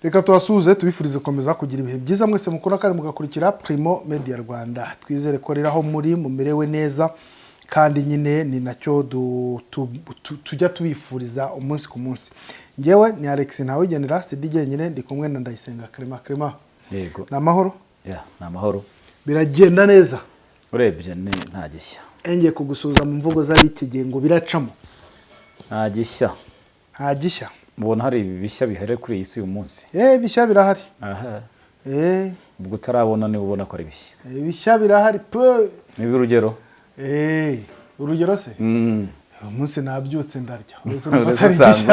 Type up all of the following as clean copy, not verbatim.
Reka tubasuhuze tubifurize gukomeza kugira ibihe byiza mwese mukora kandi mugakurikira Primo Media Rwanda. Twizere ko rero muri mumerewe neza kandi nyine ni nacyo tujya tubifuriza umunsi ku munsi. Ngewe ni Alex Ntawigenera Sidije nyine ndi kumwe na Ndayisenga Clement. Yego. Na mahoro? Ya, na mahoro. Biragenda neza. Urebye nta gishya. Engiye kugusuza mu mvugo zari ikigengo biracamo. Nta gishya. Nta gishya. Mubona hari ibishya bihere kuri iyi si uyu munsi. Bishya birahari. Aha. Ubwo utarabona ni ubona ko ari bishya. Bishya birahari pe. Nibi urugero? Urugero se? Umunsi nabyutse ndarya.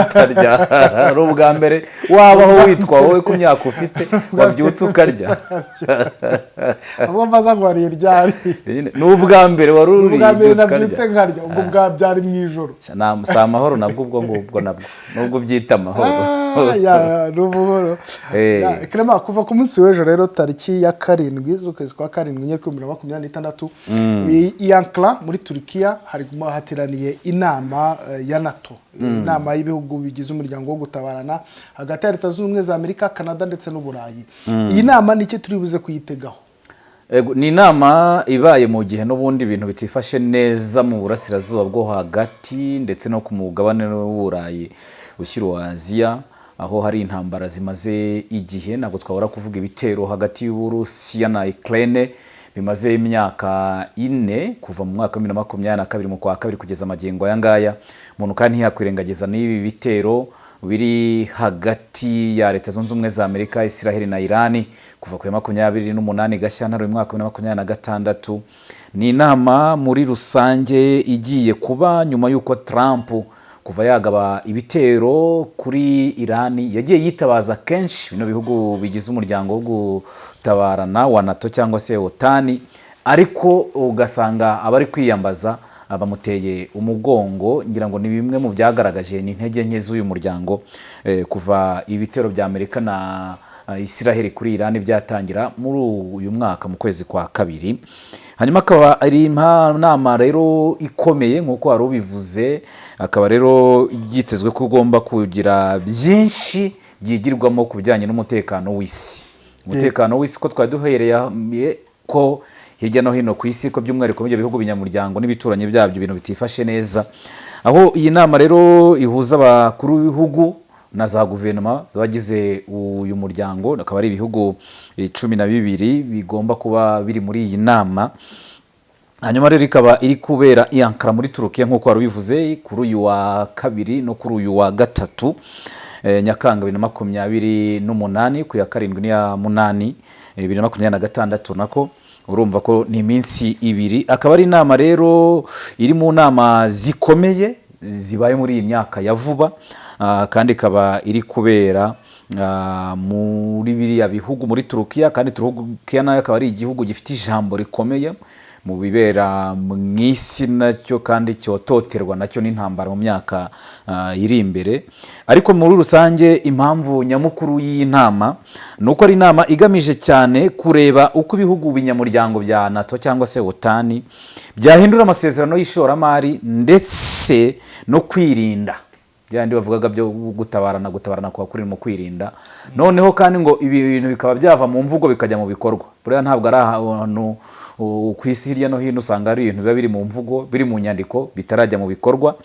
Utarya. Ari ubwa mbere wabaho witwa wowe ku myaka ufite wabyutse ukarya. Abo mbaza ngo ari ryari. N'ubwa mbere wari uri. Ubwa mbere nabyutse nkarya ubwo bwa byari mu ijoro. Sa amahoro nabwo ubwo nabwo. Nubwo byita amahoro. Ya rubuhoro. Clement kuva ku munsi w'ejo rero tariki ya 7 z'ukwezi kwa 7 2026 Ankara muri Turkiya hari hateraniye inama ya NATO, inama y'ibihugu bigize umuryango wo gutabarana hagati ya Leta Zunze Ubumwe za Amerika, Canada ndetse n'Uburayi. Iyi nama ni iki turibuze kuyitegaho? Ni inama ibaye mu gihe n'ubundi ibintu bitifashe neza mu burasirazuba bwo hagati ndetse no ku mugabane w'Uburayi ushyira wa Aziya, aho hari intambara zimaze igihe ntabwo twabura kuvuga ibitero hagati y'Uburusiya na Ukraine bimaze imyaka 4 kuva mu mwaka wa 2022 mu kwa kabiri kugeza magengo aya ngaya. Umuntu kandi ntiyakwirengagiza n'ibi bitero biri hagati ya Leta Zunze Ubumwe za Amerika, Israel na Iran kuva ku 28 Gashyantare mu mwaka wa 2026. Ni inama muri rusange igiye kuba nyuma y'uko Trump kuva yagaba ibitero kuri Iran yagiye yitabaza kenshi bino bihugu bigize umuryango wo gutabarana wa NATO cyangwa se OTAN, ariko ugasanga abari kwiyambaza abamuteye umugongo. Ngira ngo ni bimwe mu byagaragaje ni intege nke z'uyu muryango kuva ibitero bya Amerika na Israel kuri Iran byatangira muri uyu mwaka mu kwezi kwa kabiri. Hanyuma akaba ari inama rero ikomeye nk'uko wari ubivuze, akaba rero byitezwe ko ugomba kugira byinshi byigirwamo ku bijyanye n'umutekano w'isi. Umutekano w'isi ko twaduhereye ko hirya no hino ku isi ko by'umwihariko mu bihugu binyamuryango n'ibituranye byabyo ibintu bitifashe neza, aho iyi nama rero ihuza abakuru b'ibihugu na za guverinoma zabagize uyu muryango. Akaba ari ibihugu 12 bigomba kuba biri muri iyi nama. Hanyuma rero ikaba iri kubera i Ankara muri Turukiya nk'uko wari bivuze kuri uyu wa 2 no kuri uyu wa 3 Nyakanga 2028 ku ya 7 n'iya 8 2026 nako. Urumva ko ni iminsi 2. Akaba ari inama rero iri mu nama zikomeye zibaye muri iyi myaka ya vuba, kandi ikaba iri kubera muri biriya bihugu muri Turukiya, kandi Turukiya nayo akaba ari igihugu gifite ijambo rikomeye mu bibera mu isi nacyo kandi cyototerwa nacyo n'intambara mu myaka iri imbere. Ariko muri rusange impamvu nyamukuru y'iyi nama nuko ari inama igamije cyane kureba uko ibihugu binyamuryango bya NATO cyangwa se OTAN byahindura amasezerano y'ishoramari ndetse no kwirinda byandi bavugaga byo gutabarana kwa kuri mu kwirinda. Noneho kandi ngo ibi bintu bikaba byava mu mvugo bikajya mu bikorwa. Buriya ntabwo ari ahantu ku isi hirya no hino usanga ari ibintu biba biri mu mvugo, biri mu nyandiko bitarajya mu bikorwa.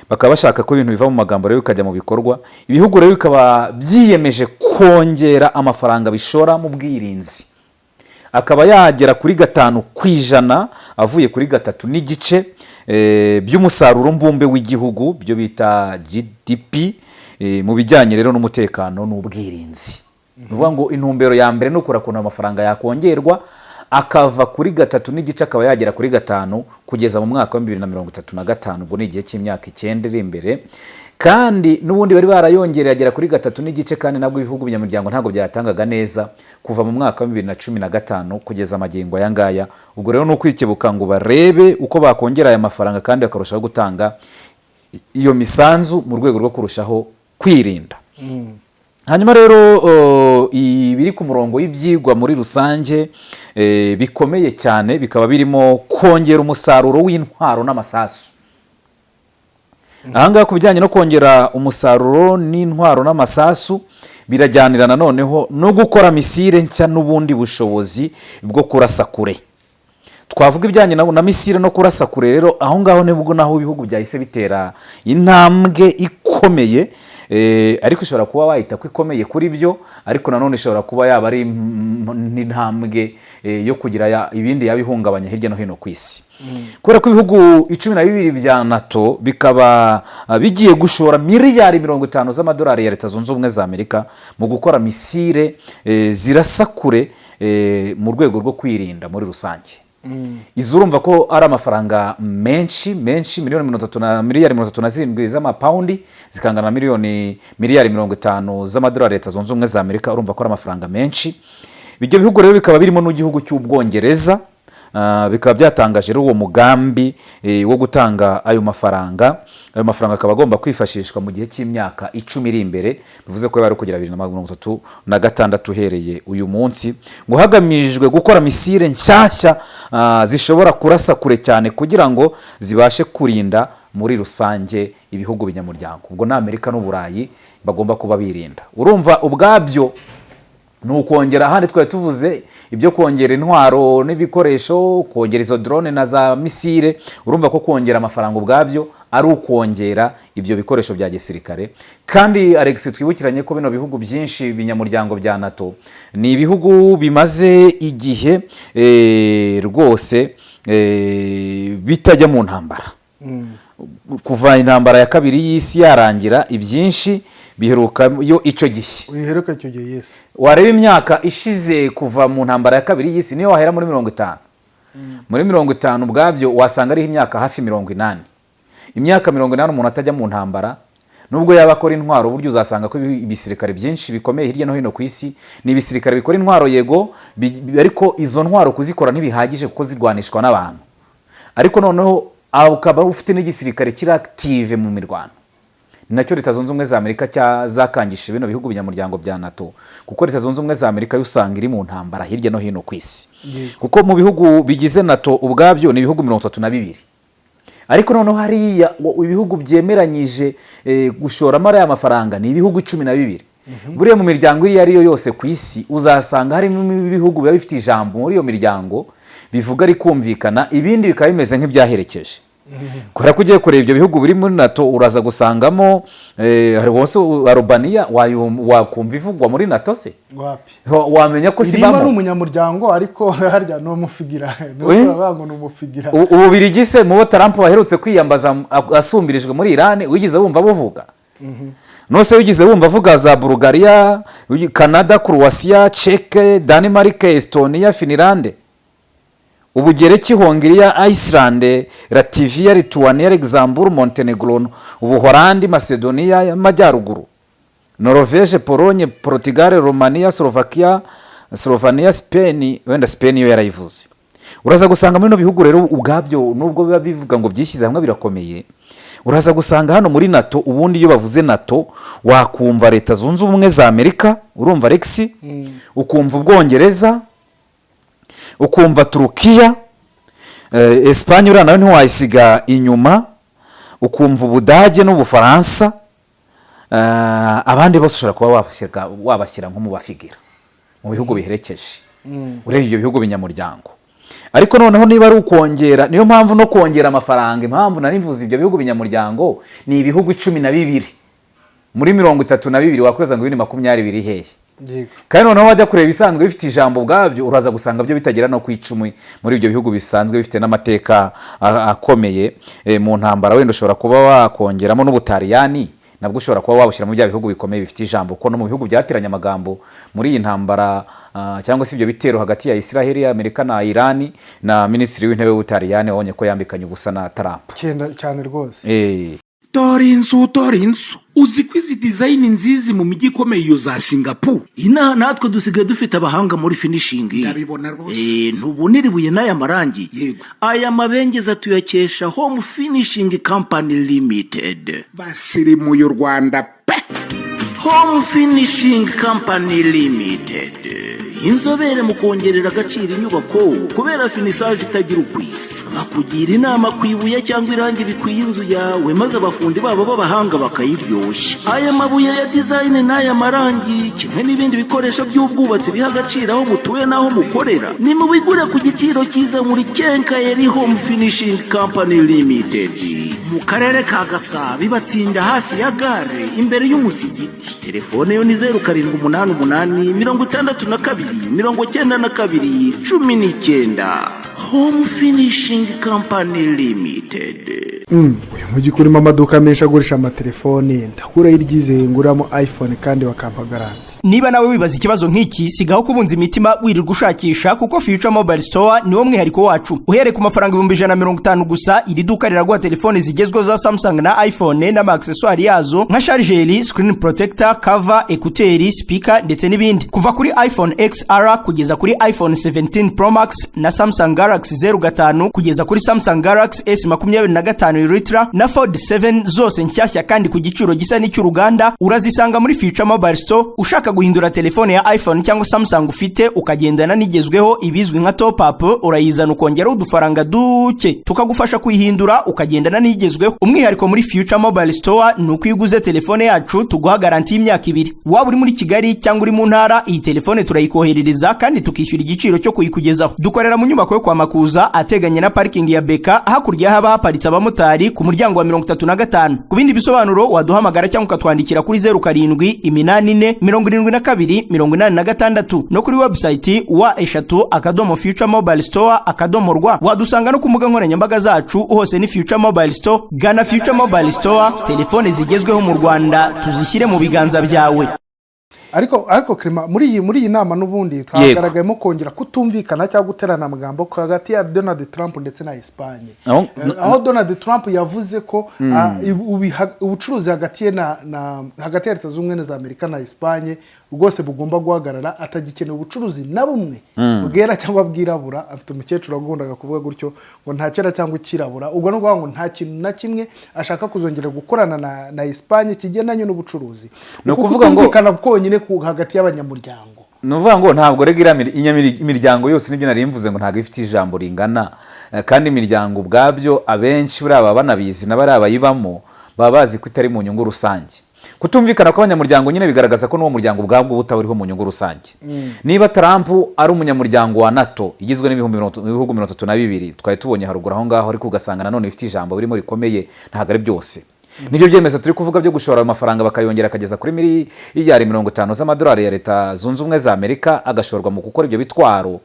Bakaba bashaka ko ibintu biva mu magambo rero bikajya mu bikorwa. Ibihugu rero bikaba byiyemeje kongera amafaranga bishora mu bwirinzi, akaba yagera kuri 5% avuye kuri 3.5 by'umusaruro mbumbe w'igihugu, byo bita GDP, mu bijyanye rero n'umutekano n'ubwirinzi. Uvuga ngo intumbero ya mbere no kurakuna amafaranga yakongerwa akava kuri 3.5 akaba yagera kuri 5 kugeza mu mwaka wa 2035. Ubwo ni igihe cy'imyaka 9 iri imbere, kandi n'ubundi bari barayongereye agera kuri 3.5, kandi nabwo ibihugu binyamuryango ntabwo byatangaga neza kuva mu mwaka wa 2015 kugeza magengo aya ngaya. Ubwo rero no kwikebuka ngo barebe uko bakongera aya mafaranga kandi bakarushaho gutanga iyo misanzu mu rwego rwo kurushaho kwirinda. Hanyuma rero ibiri ku murongo y'ibyigwa muri rusange bikomeye cyane bikaba birimo kongera umusaruro w'intwaro n'amasasu. Ahangaha ku bijyanye no kongera umusaruro n'intwaro n'amasasu birajyanirana noneho no gukora misile nshya n'ubundi bushobozi bwo kurasa kure. Twavuga ibijyanye na misile no kurasa kure rero aho ngaho nibwo naho ibihugu byahise bitera intambwe ikomeye, ariko ishobora kuba wahita ko ikomeye kuri byo, ariko nanone ishobora kuba yaba ari n'intambwe yo kugira ibindi yabihungabanya hirya no hino ku isi. Kubera ko ibihugu 12 bya NATO bikaba bigiye gushora miliyari 50 z'amadolari ya Leta Zunze Ubumwe za Amerika mu gukora misile zirasa kure mu rwego rwo kwirinda muri rusange. Izo urumva ko ari amafaranga menshi miliyari 37 z'amapaundi zikangana na miliyari 50 z'amadolari ya Leta Zunze Ubumwe za Amerika. Urumva ko ari amafaranga menshi. Ibyo bihugu rero bikaba birimo n'igihugu cy'Ubwongereza, bikaba byatangaje uwo mugambi wo gutanga ayo mafaranga akaba agomba kwifashishwa mu gihe cy'imyaka 10 iri imbere, bivuze ko bari kugira 2036 uhereye uyu munsi, ngo hagamijwe gukora misile nshyashya zishobora kurasa kure cyane kugira ngo zibashe kurinda muri rusange ibihugu binyamuryango. Ubwo na Amerika n'Uburayi bagomba kuba birinda. Urumva ubwabyo nukongera handi twari tuvuze ibyo kongera intwaro n'ibikoresho, kongera izo drone na za misile. Urumva ko kongera amafaranga ubwabyo ari ukongera ibyo bikoresho bya gisirikare. Kandi Alex, twibukiranye ko bino bihugu byinshi binyamuryango bya NATO ni ibihugu bimaze igihe rwose bitajya mu ntambara. Kuva intambara ya kabiri y'isi yarangira, ibyinshi biheruka yo icyo gihe. Biheruka icyo gihe, yes. Wareba imyaka ishize kuva mu ntambara ya kabiri y'isi niyo wahera muri 50. Muri 50 ubwabyo wasanga ari imyaka hafi 80. Imyaka 80 umuntu atajya mu ntambara, nubwo yaba akora intwaro, buryo uzasanga ko ibisirikare byinshi bikomeye hirya no hino ku isi ni ibisirikare bikora intwaro, yego, ariko izo ntwaro kuzikora ntibihagije kuko zirwanishwa n'abantu. Ariko noneho ukaba ufite n'igisirikare kiri active mu mirwano. Nacyo Leta Zunze Ubumwe za Amerika zakangishije bino bihugu binyamuryango bya NATO, kuko Leta Zunze Ubumwe za Amerika usanga iri mu ntambara hirya no hino ku isi. Kuko mu bihugu bigize NATO ubwabyo ni ibihugu 32. Ariko noneho hariya ibihugu byemeranyije gushoramo aya mafaranga ni ibihugu 12. Buriya mu miryango iri ariyo yose ku isi uzasanga harimo ibihugu biba bifite ijambo muri iyo miryango, bivuga ari kumvikana, ibindi bikaba bimeze nk'ibyaherekeje. Kubera ko ugiye kureba ibyo bihugu biri muri NATO uraza gusangamo hari wose Albania wakumva ivugwa muri NATO se? Wapi? Wamenya ko sibamo. Ni umunyamuryango ariko harya no mufigira. N'abango no mufigira. Ububirigi se mu Trump waherutse kwiyambaza asumbirijwe muri Iran, wigize wumva buvuga? Nose wigize wumva avuga za Bulgaria, Canada, Croatia, Czech, Denmark, Estonia, Finland, Ubugereki, Hongiriya, Iceland, Latvia, Lithuania, Luxembourg, Montenegro, Ubuholandi, Macedonia y'Amajyaruguru, Norvège, Pologne, Portugal, Romania, Slovenia, Spain, wenda Spain yo yarayivuze. Uraza gusanga muri no bihugu rero ubwabyo nubwo biba bivuga ngo byishyize hamwe birakomeye, uraza gusanga hano muri NATO ubundi iyo bavuze NATO wakumva Leta Zunze Ubumwe za Amerika, urumva Alex, ukumva Ubwongereza, ukumva Turukiya, Espagne ura nayo ntiwayisiga inyuma, ukumva Ubudage n'Ubufaransa, abandi bose ushobora kuba wabashyira nko mu bafigira mu bihugu biherekeje ureba ibyo bihugu binyamuryango. Ariko noneho niba ari ukongera, niyo mpamvu no kongera amafaranga, impamvu nari mvuze ibyo bihugu binyamuryango ni ibihugu 12 muri 32 wakweza ngo 2020 hehe. Kandi noneho wajya kureba ibisanzwe bifite ijambo bwabyo uraza gusanga byo bitagera no ku 10 muri ibyo bihugu bisanzwe bifite n'amateka akomeye mu ntambara. Wenda ushobora kuba wakongeramo n'Ubutaliyani, nabwo ushobora kuba wabushyira mu bya bihugu bikomeye bifite ijambo, ko no mu bihugu byateranye amagambo muri iyi ntambara cyangwa se ibyo bitero hagati ya Israel, Amerika na Iran, na Minisitiri w'Intebe w'Ubutaliyani wabonye ko yambikanye ubusa na Trump cyane rwose. Torinso uzi ko izi design nzizi mu mijyi ikomeye yo za Singapore ina natwe dusigaye dufite abahanga muri finishing. Ndabibona rwose. Ntuboneribuye n'aya marangi. Yego. Aya mabengeza tuyakesha Home Finishing Company Limited. Basirimu y'u Rwanda pe. Home Finishing Company Limited, inzobere mu kongerera agaciro inyubako kubera finisage itagira ukwisa. tunakugira inama ku ibuye cyangwa irangi bikwiye inzu yawe maze abafundi babo b'abahanga bakayiryoshya. Aya mabuye ya design n'aya marangi kimwe n'ibindi bikoresho by'ubwubatsi biha agaciro aho mutuye n'aho mukorera ni mu bigure ku giciro cyiza muri Kenkayeri Home Finishing Company Limited mu karere ka Gasabo, batsinda hafi ya gare imbere y'umusigiti. Telefone yo ni 0788 Home Finishing Company Limited. Uyu mujyi kurimo amaduka menshi agurisha amatelefoni, ndakuraho iryizeye nguramo iPhone kandi bakampa garanti. Niba nawe wibaza ikibazo nk'iki, sigaho kubunza imitima wirirwa ushakisha, kuko Future Mobile Store niwo mwihariko wacu. Uhereye ku mafaranga 150 gusa, iri duka riraguha telefone zigezweho za Samsung na iPhone n'ama accessoires yazo nka charger, screen protector, cover, écouteurs, speaker ndetse n'ibindi. Kuva kuri iPhone XR kugeza kuri iPhone 17 Pro Max na Samsung Galaxy 05 kugeza kuri Samsung Galaxy S25 Ultra na Fold 7 zose nshyashya kandi ku giciro gisa n'icy'uruganda, urazisanga muri Future Mobile Store. Ushaka guhindura telefone ya iPhone cyangwa Samsung ufite ukagendana nigezweho ibizwi nka top up, urayizana ukongera udufaranga duke tukagufasha kuyihindura ukagendana nigezweho. Umwihariko muri Future Mobile Store ni uko iguze telefone yacu tuguha garanti y'imyaka 2. Waba uri muri Kigali cyangwa uri mu ntara, iyi telefone turayikoherereza kandi tukishyura igiciro cyo kuyikugezaho. Dukorera mu nyubako yo kwa Makuza ateganye na parking ya Beka, hakurya haba haparitse abamotari ku muryango wa 35. Ku bindi bisobanuro waduhamagara cyangwa ukatwandikira kuri 07847286 no kuri website wa@futuremobile-store.rw. Wadusanga no ku mbuga nkoranyambaga zacu hose ni Future Mobile Store. Gana Future Mobile Store, telefone zigezweho mu Rwanda tuzishyire mu biganza byawe. Ariko Clement, muri iyi nama n'ubundi twagaragayemo kongera kutumvikana cyangwa guterana amagambo hagati ya Donald Trump ndetse na Espagne. Aho Donald Trump yavuze ko ubucuruzi hagati ya Leta Zunze za Amerika na Espagne rwose bugomba guhagarara, atagikeneye ubucuruzi na bumwe bwera cyangwa bwirabura. Afite umukecuru agundaga kuvuga gutyo ngo nta cyera cyangwa kirabura, ubwo no kuvuga ngo nta kintu na kimwe ashaka kuzongera gukorana na Espagne kigendanye n'ubucuruzi. No kuvuga ngo kana konyine hagati y'abanyamuryango. Nuvuga ngo ntabwo regira imiryango yose nibyo nari mvuze ngo ntabwo ifite ijambo ringana, kandi imiryango ubwabyo abenshi buri aba banabizi n'abari abayibamo baba bazi ko itari mu nyungu rusange. Kutumvikana kw'abanyamuryango nyine bigaragaza ko n'uwo muryango ubwabwo butaburiho mu nyungu rusange. Niba Trump ari umunyamuryango wa NATO igizwe n'ibihugu 32 twari tubonye haruguru aho ngaho, ariko ugasanga nanone ifite ijambo birimo rikomeye, ntabwo ari byose. Nibyo byemezo turi kuvuga byo gushora amafaranga bakayongera akageza kuri miliyari 50 z'amadolari ya Leta Zunze Ubumwe za Amerika agashorwa mu gukora ibyo bitwaro,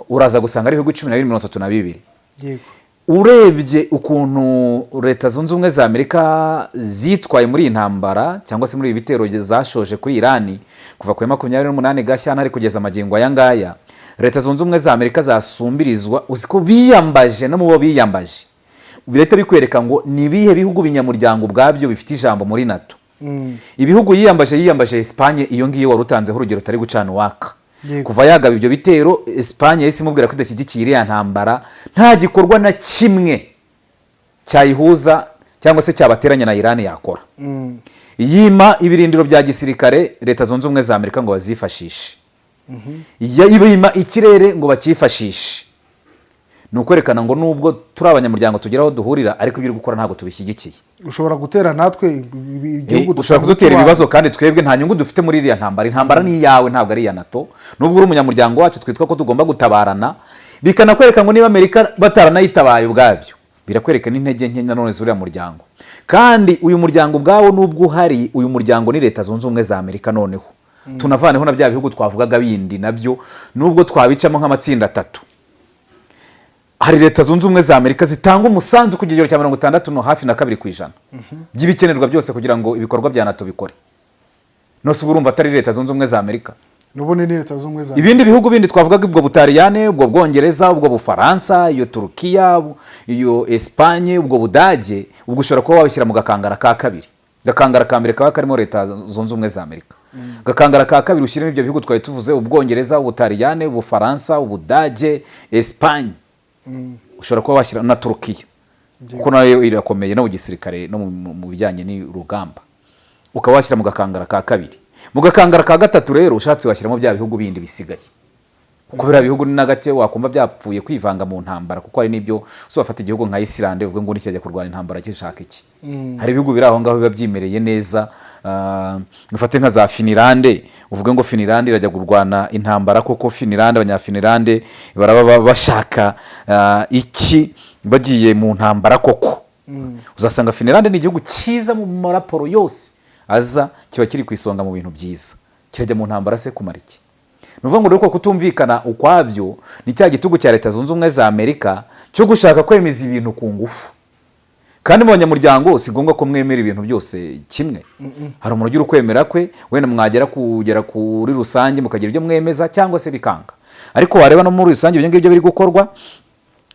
uraza gusanga ari ibihugu 1232. Yego. Urebye ukuntu Leta Zunze Ubumwe za Amerika zitwaye muri intambara cyangwa se muri ibitero zashoje kuri Iran kuva ku 28 Gashyantare kugeza magingo aya ngaya, Leta Zunze Ubumwe za Amerika zasumbirizwa, uziko biyambaje no mubo biyambaje. Bireta bikwereka ngo nibihe bihugu binyamuryango ubwabyo bifite ijambo muri NATO. Ibihugu yiyambaje Espagne, iyo ngiyo warutanzeho urugero tari gucana waka. Kuva yagaba ibyo bitero, Espagne yahise imubwira ko idashyigikiye iriya ntambara, nta gikorwa na kimwe cyayihuza cyangwa se cyabateranya na Iran yakora. Yima ibirindiro bya gisirikare Leta Zunze Ubumwe za Amerika ngo bazifashishe. Yima ikirere ngo bakifashishe. Nukwerekana ngo nubwo turi abanyamuryango tugeraho duhurira, ariko ibyo gukora ntabwo tubishyigikiye. Ushobora gutera natwe igihugu, ushobora kudutera ibibazo kandi twebwe nta nyungu dufite muri iriya ntambara. Intambara ni yawe, ntabwo ari ya NATO. Nubwo uri umunyamuryango wacu twitwa ko tugomba gutabarana, bikanakwereka ngo niba Amerika bataranayitabaye ubwabyo, birakwereka n'intege nke nanone z'uriya muryango. Kandi uyu muryango ubwawo nubwo uhari, uyu muryango ni Leta Zunze Ubumwe za Amerika. Noneho tunavaneho na bya bihugu twavugaga bindi nabyo, nubwo twabicamo nk'amatsinda 3. Hari Leta Zunze Ubumwe za Amerika zitanga umusanzu ku kigero cya 60 no hafi na 2% by'ibikenerwa byose kugira ngo ibikorwa bya NATO bikore. Nose urumva atari Leta Zunze Ubumwe za Amerika, nubone ni Leta Zunze Ubumwe za Amerika. Ibindi bihugu bindi twavugaga ubwo Butaliyane, ubwo Bwongereza, ubwo Bufaransa, iyo Turukiya, iyo Espagne, ubwo Budage, ubwo ushobora kuba wabishyira mu gakangara ka kabiri. Gakangara ka mbere kaba karimo Leta Zunze Ubumwe za Amerika. Gakangara ka kabiri ushyiremo ibyo bihugu twari tuvuze, Ubwongereza, Ubutaliyane, Ubufaransa, Ubudage, Espagne. Ushobora kuba washyira na Turukiya kuko nayo irakomeye no mu gisirikare no mu bijyanye n'urugamba, ukaba washyira mu gakangara ka kabiri. Mu gakangara ka gatatu rero ushatse washyiramo bya bihugu bindi bisigaye. kuko biriya bihugu ni na gake wakumva byapfuye kwivanga mu ntambara, kuko hari n'ibyo bafata igihugu nka Islande uvuga ngo nikijya kurwana intambara gishaka iki. Hari ibihugu biri aho ngaho biba byimereye neza, ufate nka za Finland uvuga ngo Finland irajya kurwana intambara, koko Finland abanyafinland baraba bashaka iki bagiye mu ntambara koko. Uzasanga Finland ni igihugu cyiza mu maraporo yose aza kiba kiri ku isonga mu bintu byiza, kirajya mu ntambara se kumara iki? Nuvuga ngo rero kutumvikana ukwabyo ni cya gitugu cya Leta Zunze Ubumwe za Amerika cyo gushaka kwemeza ibintu ku ngufu, kandi mu banyamuryango si ngombwa ko mwemera ibintu byose kimwe. Hari umuntu ugira ukwemera kwe, wenda mwagera kugera kuri rusange mukagira ibyo mwemeza cyangwa se bikanga, ariko wareba no muri rusange ibyo ngibyo biri gukorwa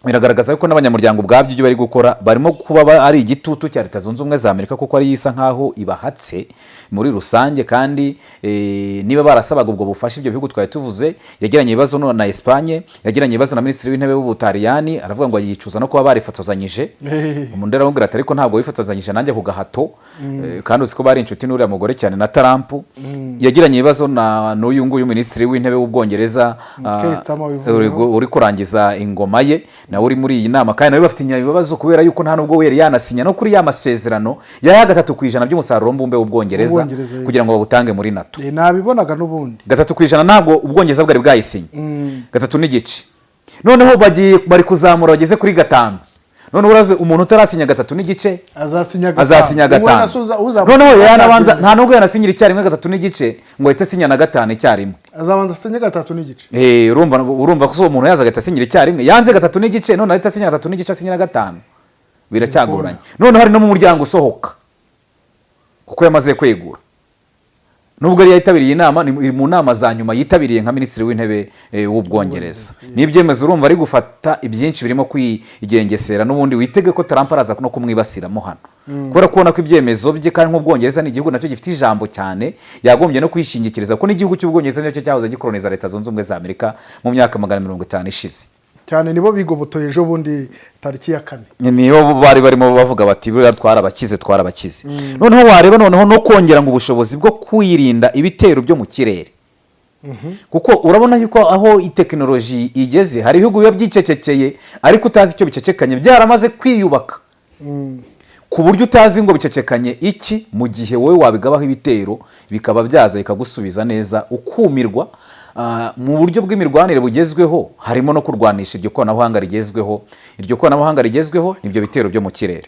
biragaragaza ko n'abanyamuryango ubwabyo ibyo bari gukora barimo kuba ari igitutu cya Leta Zunze Ubumwe za Amerika, kuko ari isa nkaho ibahatse muri rusange. Kandi niba barasabaga ubwo bufasha ibyo bihugu twari tuvuze, yagiranye ibibazo na Espagne, yagiranye ibibazo na Minisitiri w'Intebe w'Ubutaliyani, aravuga ngo yicuza no kuba barifotozanyije. Umuntu aramubwira ati ariko ntabwo wifotozanyije nanjye ku gahato, kandi uziko bari inshuti n'uriya mugore cyane na Trump. Yagiranye ibibazo na n'uyu nguyu Minisitiri w'Intebe w'Ubwongereza uri kurangiza ingoma ye, nawe uri muri iyi nama, kandi nawe bafite ibibazo kubera yuko nta nubwo wera yanasinya no kuri ya masezerano ya 3% by'umusaruro mbumbe w'Ubwongereza kugira ngo babutange muri NATO. Nabibonaga n'ubundi 3% ntabwo Ubwongereza bwari bwayisinye, 3.5. Noneho bari kuzamura bageze kuri 5. None uraze umuntu utarasinya 3.5 azasinya 5. Noneho yanabanza nta nubwo yanasinyira icyarimwe 3.5 ngo ahite asinya na 5 icyarimwe, azabanza asinya 3.5. urumva ko umuntu yaza agahita asinyira icyarimwe, yanze 3.5 none ahita asinya 3.5 asinya na 5, biracyagoranye. None hari no mu muryango usohoka kuko yamaze kwegura, nubwo yari yitabiriye inama, ni mu nama za nyuma yitabiriye nka Minisitiri w'Intebe w'Ubwongereza. N'ibyemezo urumva ari gufata ibyinshi birimo kwigengesera, n'ubundi witege ko Trump araza no kumwibasiramo hano, kubera kubona ko ibyemezo bye, kandi nk'Ubwongereza ni igihugu nacyo gifite ijambo cyane, yagombye no kwishingikiriza ko n'igihugu cy'Ubwongereza nicyo cyahoze gikoloniza Leta Zunze Ubumwe za Amerika mu myaka 150 ishize cyane. Nibo bigobotoye ejo bundi tariki ya 4, nibo bari barimo bavuga bati buriya twarabakize. Noneho wareba noneho no kongera ngo ubushobozi bwo kwirinda ibitero byo mu kirere, kuko urabona yuko aho itekinoloji igeze hari ibihugu biba byicecekeye ariko utazi icyo bicecekanye byaramaze kwiyubaka, ku buryo utazi ngo bicecekanye iki, mu gihe wowe wabigabaho ibitero bikaba byaza bikagusubiza neza ukumirwa. Mu buryo bw'imirwanire bugezweho harimo no kurwanisha iryo koranabuhanga rigezweho. Iryo koranabuhanga rigezweho nibyo bitero byo mu kirere.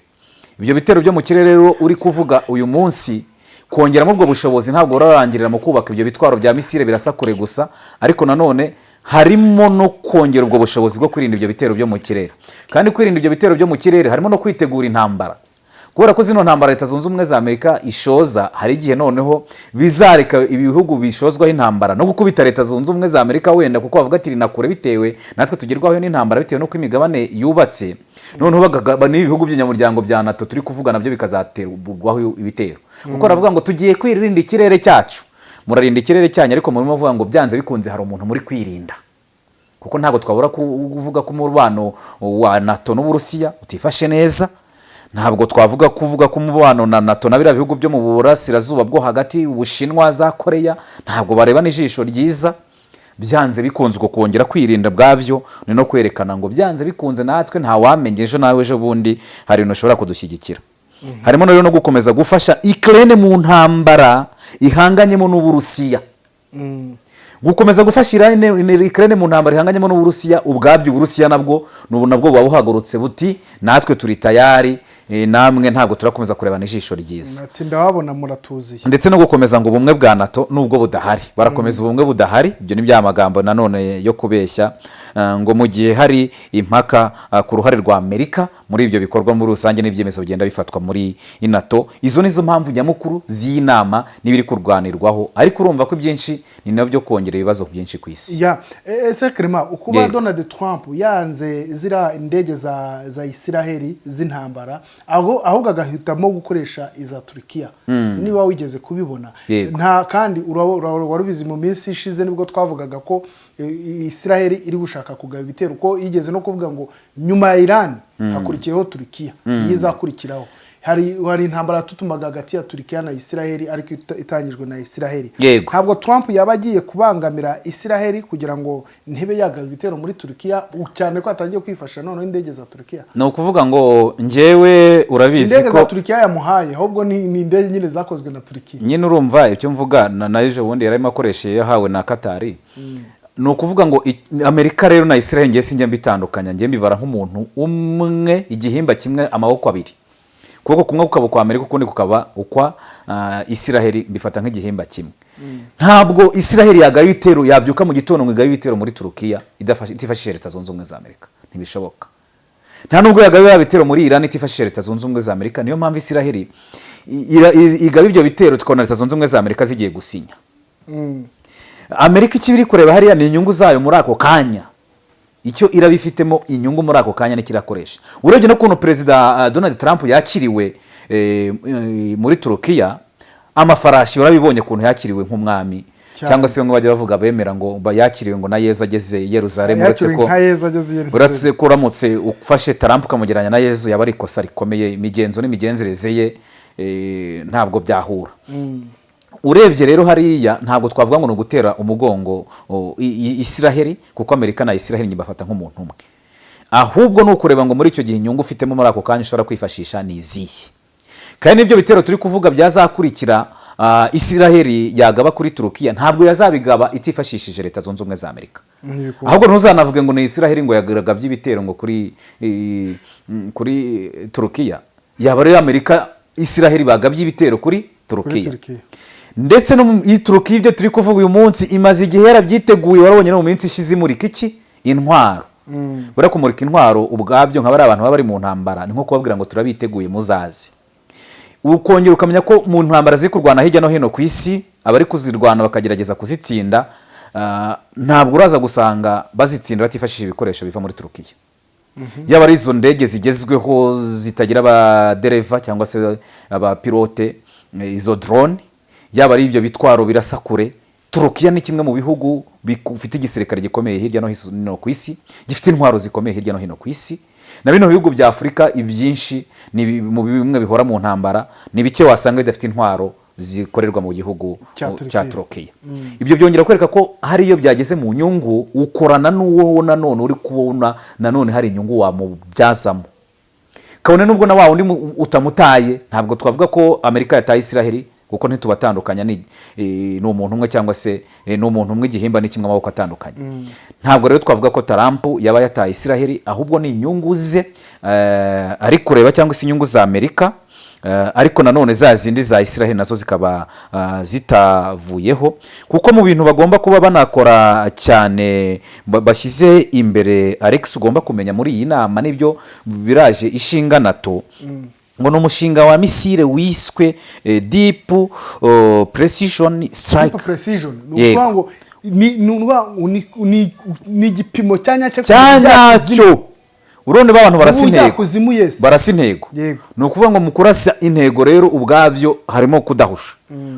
Ibyo bitero byo mu kirere rero uri kuvuga uyu munsi, kongeramo ubwo bushobozi ntabwo urarangirira mu kubaka ibyo bitwaro bya misile birasakure gusa, ariko nanone harimo no kongera ubwo bushobozi bwo kwirinda ibyo bitero byo mu kirere. Kandi kwirinda ibyo bitero byo mu kirere harimo no kwitegura intambara, kubera ko zino ntambara Leta Zunze Ubumwe za Amerika ishoza, hari igihe noneho bizareka ibihugu bishozwaho intambara no gukubita Leta Zunze Ubumwe za Amerika, wenda kuko bavuga ati nakure bitewe natwe tugerwaho n'intambara bitewe no kwimigabane yubatse. Noneho n'ibihugu by'inyamuryango bya NATO turi kuvuga nabyo bikazaterwaho ibitero, kuko baravuga ngo tugiye kwirinda ikirere cyacu. Murarinda ikirere cyanyu, ariko murimo bavuga ngo byanze bikunze hari umuntu muri kwirinda, kuko ntabwo twabura kuvuga ko umubano wa NATO n'Uburusiya utifashe neza. Ntabwo twavuga kuvuga ko umubano na NATO na biriya bihugu byo mu burasirazuba bwo hagati, Ubushinwa, za Korea, ntabwo bareba n'ijisho ryiza. Byanze bikunze uko kongera kwirinda bwabyo ni no kwerekana ngo byanze bikunze natwe nta wamenye ejo nawe ejo bundi hari ibintu ushobora kudushyigikira. Harimo rero no gukomeza gufasha Ukraine mu ntambara ihanganyemo n'Uburusiya. Gukomeza gufashira Ukraine mu ntambara ihanganyemo n'Uburusiya, ubwabyo Uburusiya nabwo buba buhagurutse buti natwe turi tayari, namwe ntabwo turakomeza kurebana ijisho ryiza. Ati ndababona muratuziye. Ndetse no gukomeza ngo ubumwe bwa NATO nubwo budahari, barakomeza ubumwe budahari. Ibyo ni bya magambo nanone yo kubeshya, ngo mu gihe hari impaka ku ruhare rwa Amerika muri ibyo bikorwa muri rusange n'ibyemezo bigenda bifatwa muri NATO. Izo nizo mpamvu nyamukuru z'inama n'ibiri kurwanirwaho, ariko urumva ko byinshi ni nabyo kongera ibibazo byinshi ku isi. Ese Clement, ukuba Donald Trump yanze zira indege za Israeli z'intambara, ahubwo agahitamo gukoresha iza Turkiya, niba wigeze kubibona? Nta kandi warubizi mu minsi ishize nibwo twavugaga ko Israeli iri gushaka kugaba ibitero, ko yigeze no kuvuga ngo nyuma ya Iran hakurikiyeho Turkiya yizakurikiraho. hari intambara tutumaga hagati ya Turkiya na Israel ariko itangijwe na Israel. Ntabwo Trump yabagiye kubangamira Israel kugira ngo ntebe yagaba ibitero muri Turkiya cyane ko atangiye kwifasha none indege za Turkiya. No kuvuga ngo njyewe urabizi ko indege za Turkiya yamuhaye ahubwo ni indege nyine zakozwe na Turkiya. Nyine urumva icyo mvuga na ejo bundi yarimo akoresheje yahawe na Qatar. No kuvuga ngo Amerika rero na Israel ngiye sinjya mbitandukanya ngiye mbivara nk'umuntu umwe igihimba kimwe amaboko abiri. Kuko kumwe kukaba kwa Amerika ukundi kukaba ukwa Israel bifata nk'igihimba kimwe. Ntabwo Israel yagaye ibitero yabyuka mu gitondo ngo igaye ibitero muri Turkiya itifashishije Leta Zunze Ubumwe za Amerika ntibishoboka. Nta nubwo yagaye ibitero muri Iran itifashishije Leta Zunze Ubumwe za Amerika niyo mpamvu Israel igabe ibyo bitero tukabona Leta Zunze Ubumwe za Amerika zigiye gusinya. Amerika ikibiri kureba hariya ni inyungu zayo muri ako kanya. Icyo irabifitemo inyungu muri ako kanya nikirakoresha. Urebye no kuntu Perezida Donald Trump yakiriwe muri Turkiya amafarashi urabibonye kuntu yakiriwe nk'umwami cyangwa se bamwe bajya bavuga bemera ngo yakiriwe ngo na Yesu ageze Yerusalemu uretse ko uramutse ufashe Trump ukamugeranya na Yesu yaba ari ikosa rikomeye imigenzo n'imigenzereze ye ntabwo byahura. Urebye rero hariya ntabwo twavuga ngo no gutera umugongo Israel kuko Amerika na Israel nyibafata nk'umuntu umwe. Ahubwo no kureba ngo muri icyo gihe inyungu ufitemo muri ako kanya ushobora kwifashisha ni izihe. Kandi nibyo bitero turi kuvuga byazakurikira Israel yagaba kuri Turkiya ntabwo yazabigaba itifashishije Leta Zunze Ubumwe za Amerika. Ahubwo ntuzanavuge ngo ni Israel ngo yagabye ibitero ngo kuri Turkiya. Yaba rero Amerika Israel bagabye ibitero kuri Turkiya. Ndetse no mu Turkiya ibyo turi kuvuga uyu munsi imaze igihe yarabyiteguye warabonye no mu minsi ishize imurika iki intwaro. Bara kumurika intwaro ubwabyo nka bari abantu baba bari mu ntambara ni nko kubabwira ngo turabiteguye muzazi. Ukongera ukamenya ko mu ntambara ziri kurwana hirya no hino ku isi abari kuzirwana bakagerageza kuzitsinda ntabwo uraza gusanga bazitsinda batifashishije ibikoresho biva muri Turkiya. Yaba ari izo ndege zigezweho zitagira abadereva cyangwa se abapilote izo drone yaba ari ibyo bitwaro birasakure. Turkiya ni kimwe mu bihugu bifite igisirikare gikomeye hirya no hino ku isi gifite intwaro zikomeye hirya no hino ku isi. Na bino bihugu bya Afrika ibyinshi ni mu bimwe bihora mu ntambara ni bike wasanga bidafite intwaro zikorerwa mu gihugu cya Turkiya. Ibyo byongera kwereka ko hari iyo byageze mu nyungu ukorana n'uwo nanone uri kubona nanone hari inyungu wamubyazamo. Kabone nubwo na wundi utamutaye ntabwo twavuga ko Amerika yataye Israel kuko ntitubatandukanya ni umuntu umwe cyangwa se ni umuntu umwe igihimba ni kimwe amaboko atandukanye. Ntabwo rero twavuga ko Trump yaba yataye Israel ahubwo ni inyungu ze ari kureba cyangwa se inyungu za Amerika ariko nanone za zindi za Israel nazo zikaba zitavuyeho kuko mu bintu bagomba kuba banakora cyane bashyize imbere Alex ugomba kumenya muri iyi nama nibyo biraje ishinga NATO ngo no mushinga wa misile wiswe deep precision strike. Deep precision ngo ni igipimo cyanyacyo uronde b'abantu barasa intego ni ukuvuga ngo mu kurasa intego rero ubwabyo harimo kudahusha.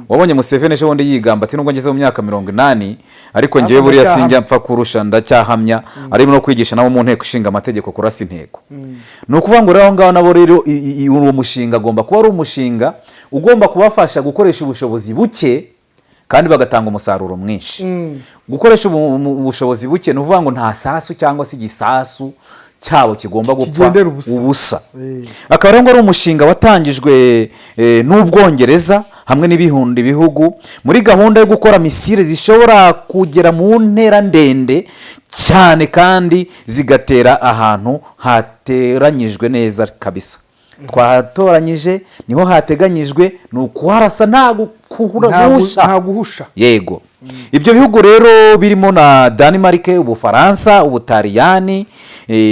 Wabonye Museveni ejo bundi yigamba ati nubwo ngeze mu myaka 80 ariko ngiye buriya sinjya mpfa kurusha ndacyahamya arimo no kwigisha nabo mu nteko ishinga amategeko kurasa intego. Ni ukuvuga ngo rero ngaho nabo rero uwo mushinga agomba kuba ari umushinga ugomba kubafasha gukoresha ubushobozi buke kandi bagatanga umusaruro mwinshi. Gukoresha ubushobozi buke ni ukuvuga ngo nta sasu cyangwa se igisasu cyabo kigomba gupfa ubusa. Akaba ngo ari umushinga watangijwe n'Ubwongereza hamwe n'ibihumbi bihugu muri gahunda yo gukora misile zishobora kugera mu ntera ndende cyane kandi zigatera ahantu hateranyijwe neza kabisa. Twatoranyije niho hateganyijwe ni ukuharasa nta guhusha. Yego. Ibyo bihugu rero birimo na Denmark, Ubufaransa, Ubutaliyani,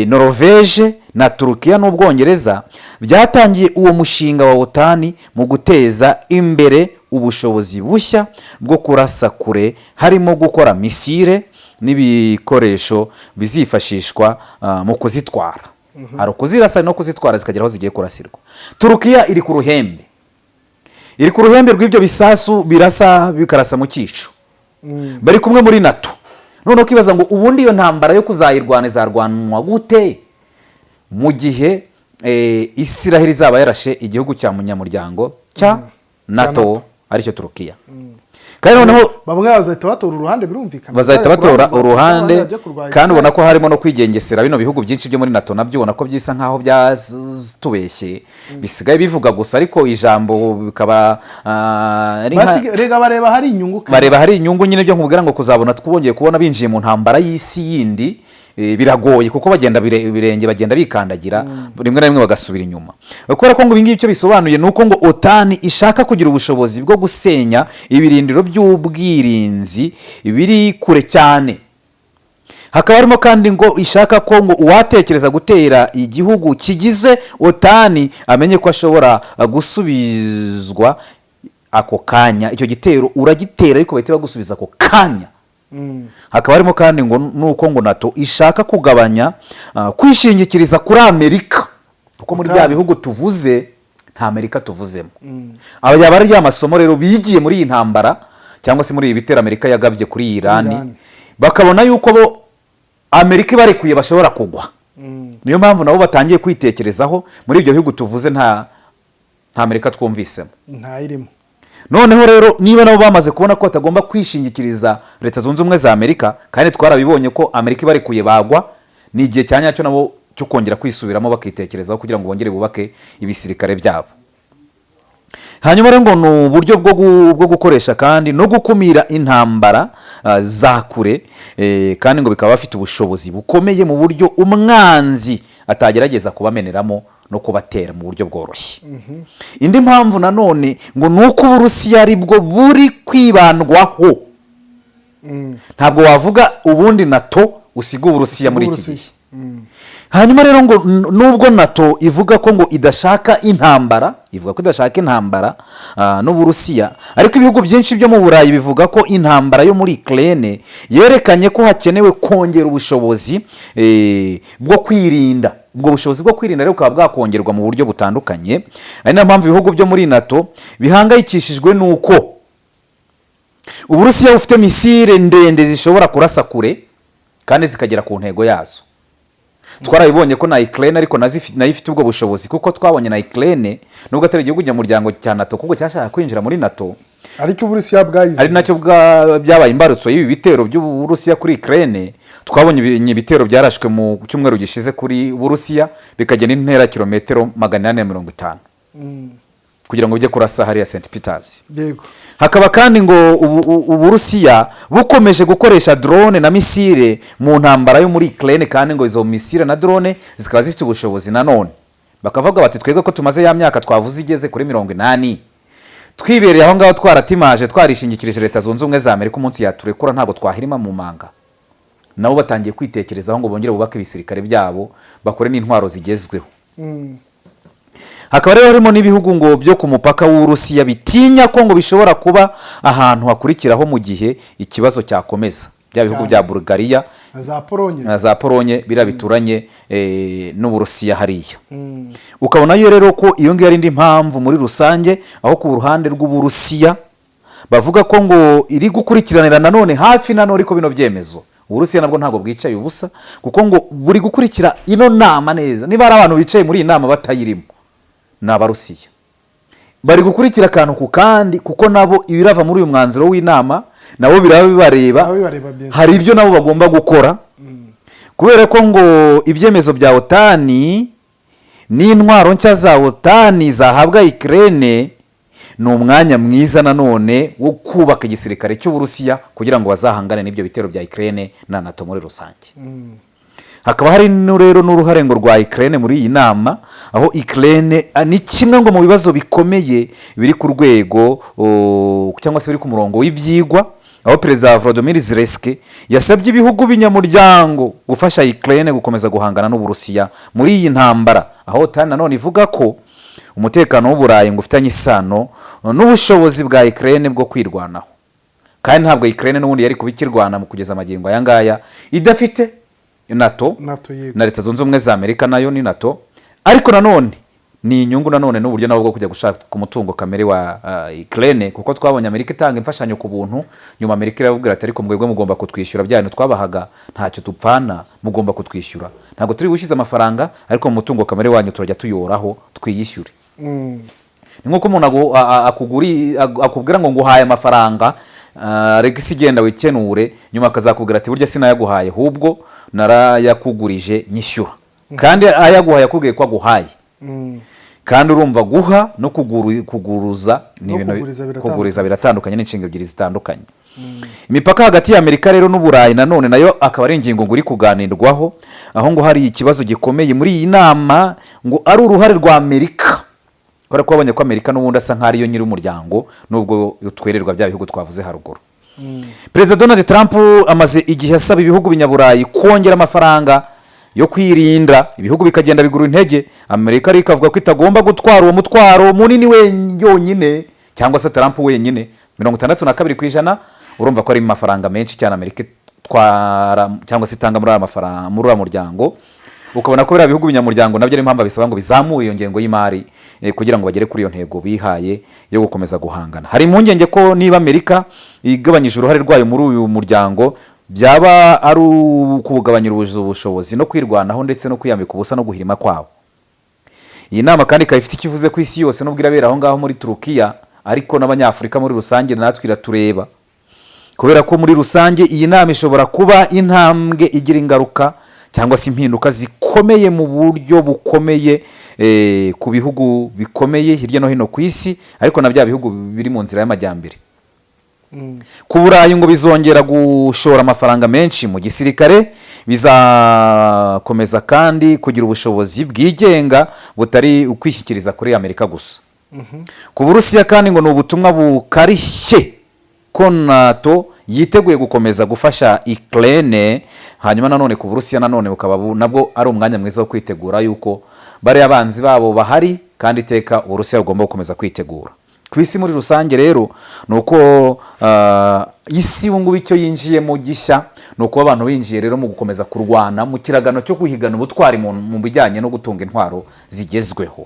Norvege na Turkiya n'Ubwongereza byatangiye uwo mushinga wa OTAN mu guteza imbere ubushobozi bushya bwo kurasa kure harimo gukora misile n'ibikoresho bizifashishwa mu kuzitwara. Ari ukuzirasa no kuzitwara zikagera aho zigiye kurasirwa. Turkiya iri ku ruhembe rw'ibyo bisasu birasa bikarasa mu cyico. Bari kumwe muri NATO. None ukibaza ngo ubundi iyo ntambara yo kuzayirwana izarwanwa gute mu gihe Israel izaba yarashe igihugu cya munyamuryango cya NATO aricyo Turukiya. Kandi noneho bamwe bazahita batora uruhande, birumvikana bazahita batora uruhande, kandi ubona ko harimo no kwigengesera bino bihugu byinshi byo muri NATO nabyo ubona ko byisa nkaho byatubeshye, bisigaye bivuga gusa ariko ijambo bikaba rega bareba hari inyungu nyine byo nkubwira ngo kuzabona twongeye kubona binjiye mu ntambara y'isi yindi. Biragoye kuko bagenda birenge bagenda bikandagira rimwe na rimwe bagasubira inyuma. Kubera ko ngo ibingibi icyo bisobanuye nuko ngo OTAN ishaka kugira ubushobozi bwo gusenya ibirindiro by'ubwirinzi biri kure cyane. Hakaba harimo kandi ngo ishaka ko ngo uwatekereza gutera igihugu kigize OTAN amenye ko ashobora gusubizwa ako kanya. Icyo gitero uragitera ariko bahita bagusubiza ako kanya. Hakaba harimo kandi ngo nuko ngo NATO ishaka kugabanya kwishingikiriza kuri Amerika, kuko muri bya bihugu tuvuze nta Amerika tuvuzemo. Aba yaba ari amasomo rero bigiye muri iyi ntambara cyangwa se muri ibi bitero Amerika yagabye kuri Iran, bakabona yuko bo Amerika ibarekuye bashobora kugwa. Niyo mpamvu nabo batangiye kwitekerezaho muri ibyo bihugu tuvuze nta Amerika twumvisemo, nta irimo. Noneho rero niba nabo bamaze kubona ko batagomba kwishingikiriza Leta Zunze Ubumwe za Amerika, kandi twarabibonye ko Amerika ibarekuye bagwa, ni igihe cyanyacyo nabo cyo kongera kwisubiramo bakitekerezaho kugira ngo bongere bubake ibisirikare byabo. Hanyuma rero ngo ni uburyo bwo gukoresha kandi no gukumira intambara za kure, kandi ngo bikaba bafite ubushobozi bukomeye mu buryo umwanzi atagerageza kubameneramo no kubatera mu buryo bworoshye. Indi mpamvu nanone ngo nuko Uburusiya ari bwo buri kwibandwaho. Ntabwo wavuga ubundi NATO usiga Uburusiya muri iki gihe. Hanyuma rero ngo nubwo NATO ivuga ko ngo idashaka intambara, n'Uburusiya, ariko ibihugu byinshi byo mu Burayi bivuga ko intambara yo muri Ukraine yerekanye ko hakenewe kongera ubushobozi bwo kwirinda. Ubwo bushobozi bwo kwirinda rero bukaba bwakongerwa mu buryo butandukanye. Ari nayo mpamvu ibihugu byo muri NATO bihangayikishijwe nuko Uburusiya bufite misile ndende zishobora kurasa kure kandi zikagera ku ntego yazo. Twarabibonye ko na Ukraine ariko nayo ifite ubwo bushobozi, kuko twabonye na Ukraine nubwo atari igihugu nyamuryango cya NATO kuko cyashaka kwinjira muri NATO, ariko Uburusiya bwayize ari nacyo byabaye imbarutso y'ibi bitero by'Uburusiya kuri Ukraine. Twabonye ibitero byarashwe mu cyumweru gishize kuri Uburusiya bikagenda intera kilometero 450 kugira ngo bijye kurasa hariya St Peters. Yego. Hakaba kandi ngo Uburusiya bukomeje gukoresha drone na misile mu ntambara yo muri Ukraine, kandi ngo izo misile na drone zikaba zifite ubushobozi nanone. Bakavuga bati twebwe ko tumaze ya myaka twavuze igeze kuri 80 twibereye aho ngaho twaratimaje twarishingikirije Leta Zunze Ubumwe za Amerika, umunsi yaturekura ntabwo twahirima mu manga. Nabo batangiye kwitekerezaho ngo bongere bubake ibisirikare byabo, bakore n'intwaro zigezweho. Hakaba rero harimo n'ibihugu ngo byo ku mupaka w'Uburusiya bitinya ko ngo bishobora kuba ahantu hakurikiraho mu gihe ikibazo cyakomeza. Bya bihugu bya Bulgaria na za Polonye bira bituranye n'Uburusiya hariya. Ukabona yo rero ko iyo ngiyo ari indi mpamvu muri rusange, aho ku ruhande rw'Uburusiya bavuga ko ngo iri gukurikiranira nanone hafi nanone ariko bino byemezo. Uburusiya nabwo ntabwo bwicaye ubusa, kuko ngo buri gukurikira ino nama neza. Niba ari abantu bicaye muri iyi nama batayirimo, n'Abarusiya bari gukurikira akantu ku kandi, kuko nabo ibirava muri uyu mwanzuro w'inama nabo bibareba. Hari ibyo nabo bagomba gukora, kubera ko ngo ibyemezo bya OTAN n'intwaro nshya za OTAN zahabwa Ukraine ni umwanya mwiza nanone wo kubaka igisirikare cy'Uburusiya kugira ngo bazahangane n'ibyo bitero bya Ukraine na NATO muri rusange. Hakaba hari rero n'uruhare ngo rwa Ukraine muri iyi nama, aho Ukraine ni kimwe ngo mu bibazo bikomeye biri ku rwego cyangwa se biri ku murongo w'ibyigwa, aho Perezida Volodymyr Zelensky yasabye ibihugu binyamuryango gufasha Ukraine gukomeza guhangana n'Uburusiya muri iyi ntambara, aho OTAN nanone ivuga ko umutekano w'Uburayi ngo ufitanye isano n'ubushobozi bwa Ukraine bwo kwirwanaho, kandi ntabwo Ukraine n'ubundi yari kubikirwana mu kugeza amagingo aya ngaya idafite NATO na Leta Zunze Ubumwe za Amerika nayo ni NATO, ariko nanone ni inyungu nanone n'uburyo nabo bwo kujya gushaka ku mutungo kamere wa Ukraine, kuko twabonye Amerika itanga imfashanyo ku buntu, nyuma Amerika irababwira ati ariko mwebwe mugomba kutwishyura bya bintu twabahaga ntacyo tupfana, mugomba kutwishyura, ntabwo turi gushiza amafaranga ariko mu mutungo kamere wanyu turajya tuyoraho twiyishyure. Ni nk'uko umuntu akubwira ngo nguhaye amafaranga regisi igenda wikenure, nyuma akazakubwira ati burya sinayaguhaye ahubwo narayakugurije nyishyura, kandi ayaguhaye akubwiye ko aguhaye. Kandi urumva guha no kuguruza ni ibintu, kuguriza biratandukanye, n'inshinga ebyiri zitandukanye. Imipaka hagati ya Amerika rero n'Uburayi nanone nayo akaba ari ingingo ngo uri kuganirwaho, aho ngo hari ikibazo gikomeye muri iyi nama, ngo ari uruhare rwa Amerika, kubera ko babonye ko Amerika n'ubundi asa nk'ari yo nyiri umuryango nubwo utwererwa bya bihugu twavuze haruguru. Perezida Donald Trump amaze igihe asaba ibihugu binyaburayi kongera amafaranga yo kwirinda, ibihugu bikagenda bigura intege, Amerika ariko avuga ko itagomba gutwara uwo mutwaro munini wenyine, cyangwa se Trump wenyine 62%. Urumva ko ari amafaranga menshi cyane Amerika itwara cyangwa se itanga muri aya muryango. Ukabona ko biriya bihugu binyamuryango nabyo ari impamvu bisaba ngo bizamure iyo ngengo y'imari kugira ngo bagere kuri iyo ntego bihaye yo gukomeza guhangana. Hari impungenge ko niba Amerika igabanyije uruhare rwayo muri uyu muryango byaba ari ukugabanyira ubushobozi no kwirwanaho ndetse no kwiyambika ubusa no guhirima kwabo. Iyi nama kandi ikaba ifite ikivuze ku isi yose n'ubwo irabera aho ngaho muri Turukiya, ariko n'abanyafurika muri rusange natwe iratureba, kubera ko muri rusange iyi nama ishobora kuba intambwe igira ingaruka cyangwa se impinduka zikomeye mu buryo bukomeye ku bihugu bikomeye hirya no hino ku isi, ariko na bya bihugu biri mu nzira y'amajyambere. Ku Burayi ngo bizongera gushora amafaranga menshi mu gisirikare, bizakomeza kandi kugira ubushobozi bwigenga butari ukwishyikiriza kuri Amerika gusa. Ku Burusiya kandi ngo ni ubutumwa bukarishye ko NATO yiteguye gukomeza gufasha Ukraine. Hanyuma nanone ku Burusiya nanone bukaba nabwo ari umwanya mwiza wo kwitegura yuko bari abanzi babo bahari, kandi iteka Uburusiya bugomba gukomeza kwitegura. Ku isi muri rusange rero nuko isi ubungubu icyo yinjiye mu gishya nuko abantu binjiye rero mu gukomeza kurwana mu kiragano cyo guhigana ubutwari mu bijyanye no gutunga intwaro zigezweho.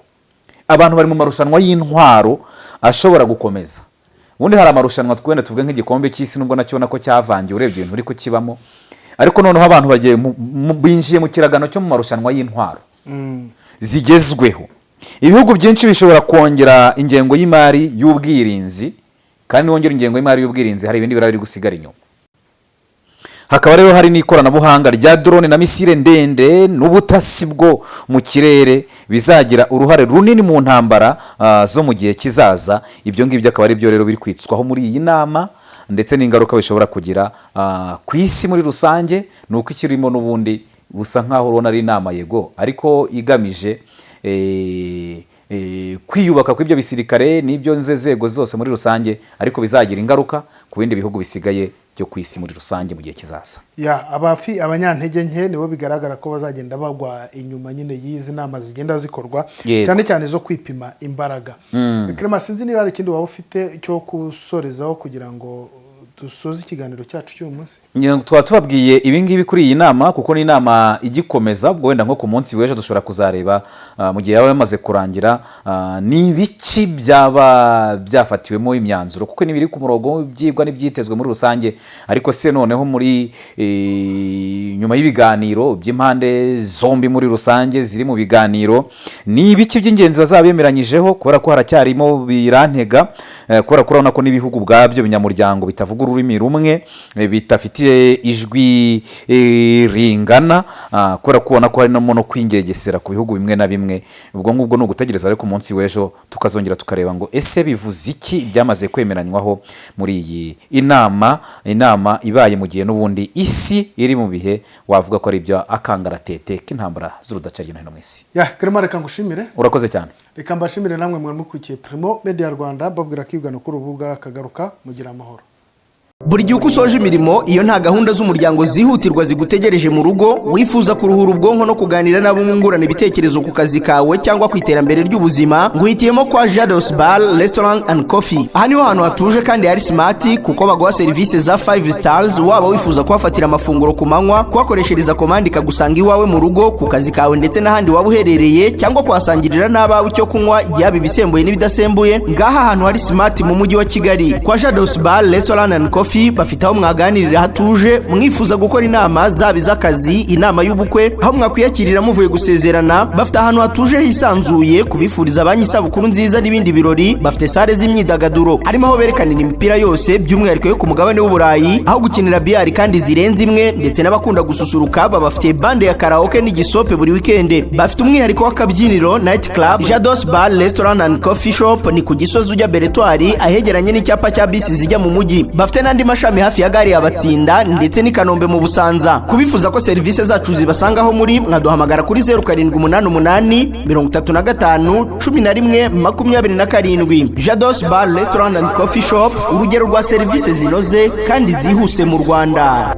Abantu bari mu marushanwa y'intwaro ashobora gukomeza. Ubundi hari amarushanwa twenda tuvuge nk'igikombe cy'isi, nubwo nacyo nako cyavangiye urebye ibintu uri kukibamo, ariko noneho abantu bagiye binjiye mu kiragano cyo mu marushanwa y'intwaro zigezweho. Ibihugu byinshi bishobora kongera ingengo y'imari y'ubwirinzi, kandi wongera ingengo y'imari y'ubwirinzi hari ibindi birari gusigara inyuma. Hakaba rero hari n'ikoranabuhanga rya drone na misile ndende n'ubutasi bwo mu kirere bizagira uruhare runini mu ntambara zo mu gihe kizaza. Ibyo ngibyo akaba ari byo rero biri kwitswaho muri iyi nama, ndetse n'ingaruka bishobora kugira ku isi muri rusange. Nuko ikirimo n'ubundi busa nkaho urona ari inama yego, ariko igamije kwiyubaka kw'ibyo bisirikare n'ibyo nzego zose muri rusange, ariko bizagira ingaruka ku bindi bihugu bisigaye byo ku isi muri rusange mu gihe kizaza. Abanyantege nke nibo bigaragara ko bazagenda bagwa inyuma nyine y'izi nama zigenda zikorwa, cyane cyane zo kwipima imbaraga. Clement, sinzi niba hari ikindi waba ufite cyo gusorezaho kugira ngo dusoze ikiganiro cyacu cy'uyu munsi. Twaba tubabwiye ibingibi kuri iyi nama kuko ni inama igikomeza, ubwo wenda nko ku munsi w'ejo dushobora kuzareba mu gihe yaba yamaze kurangira ni ibiki byaba byafatiwemo imyanzuro, kuko n'ibiri ku murongo byigwa n'ibyitezwe muri rusange. Ariko se noneho muri nyuma y'ibiganiro by'impande zombi muri rusange ziri mu biganiro, ni ibiki by'ingenzi bazaba bemeranyijeho, kubera ko haracyarimo birantega, kubera ko urabona ko n'ibihugu ubwabyo binyamuryango bitavuga ururimi rumwe, bitafitiye ijwi ringana, kubera ko ubona ko harimo no kwingegesera ku bihugu bimwe na bimwe. Ubwo ngubwo ni ugutegereza ariko umunsi w'ejo tukazongera tukareba ngo ese bivuze iki byamaze kwemeranywaho muri iyi inama ibaye mu gihe n'ubundi isi iri mu bihe wavuga ko ari ibyo akangaratete k'intambara z'urudaca hirya no hino mu isi. Clement, reka ngushimire. Urakoze cyane. Reka mbashimire namwe mwari mukurikiye Primo Media Rwanda, babwira ko ibigano kuri urubuga kagaruka mugira amahoro. Buri gihe uko usoje imirimo, iyo nta gahunda z'umuryango zihutirwa zigutegereje mu rugo, wifuza kuruhura ubwonko no kuganira nabo mwungurana ibitekerezo ku kazi kawe cyangwa ku iterambere ry'ubuzima, nguhitiyemo kwa Jados Bar Restaurant and Coffee. Aha niho hantu hatuje kandi hari smart, kuko baguha serivisi za 5 stars, waba wifuza kuhafatira amafunguro ku manywa, kuhakoreshereza komandi ikagusanga iwawe mu rugo, ku kazi kawe ndetse n'ahandi waba uherereye, cyangwa kuhasangirira n'abawe icyo kunywa yaba ibisembuye n'ibidasembuye. Ngaha ahantu hari smart mu mujyi wa Kigali kwa Jados Bar Restaurant and Coffee bafite aho mwaganirira hatuje, mwifuza gukora inama zaba iz'akazi, inama y'ubukwe, aho mwakwiyakirira muvuye gusezerana. Bafite ahantu hatuje hisanzuye kubifuriza abanyi isabukuru nziza n'ibindi birori. Bafite sale z'imyidagaduro, harimo aho berekanira imipira yose by'umwihariko yo ku mugabane w'Uburayi, aho gukinira biyari kandi zirenze imwe, ndetse n'abakunda gususuruka bafite bande ya karaoke n'igisope buri weekend. Bafite umwihariko w'akabyiniro night club. Jados Bar Restaurant and Coffee Shop ni ku Gisozi ujya Beretwari, ahegeranye n'icyapa cya bisi zijya mu mujyi. Bafite n'andi mashami hafi ya gare ya Batsinda ndetse n'i Kanombe mu Busanza. Kubifuza ko serivisi zacu zibasangaho muri, mwaduhamagara kuri 0788 35 11 27. Jados Bar Restaurant and Coffee Shop, urugero rwa serivisi zinoze kandi zihuse mu Rwanda.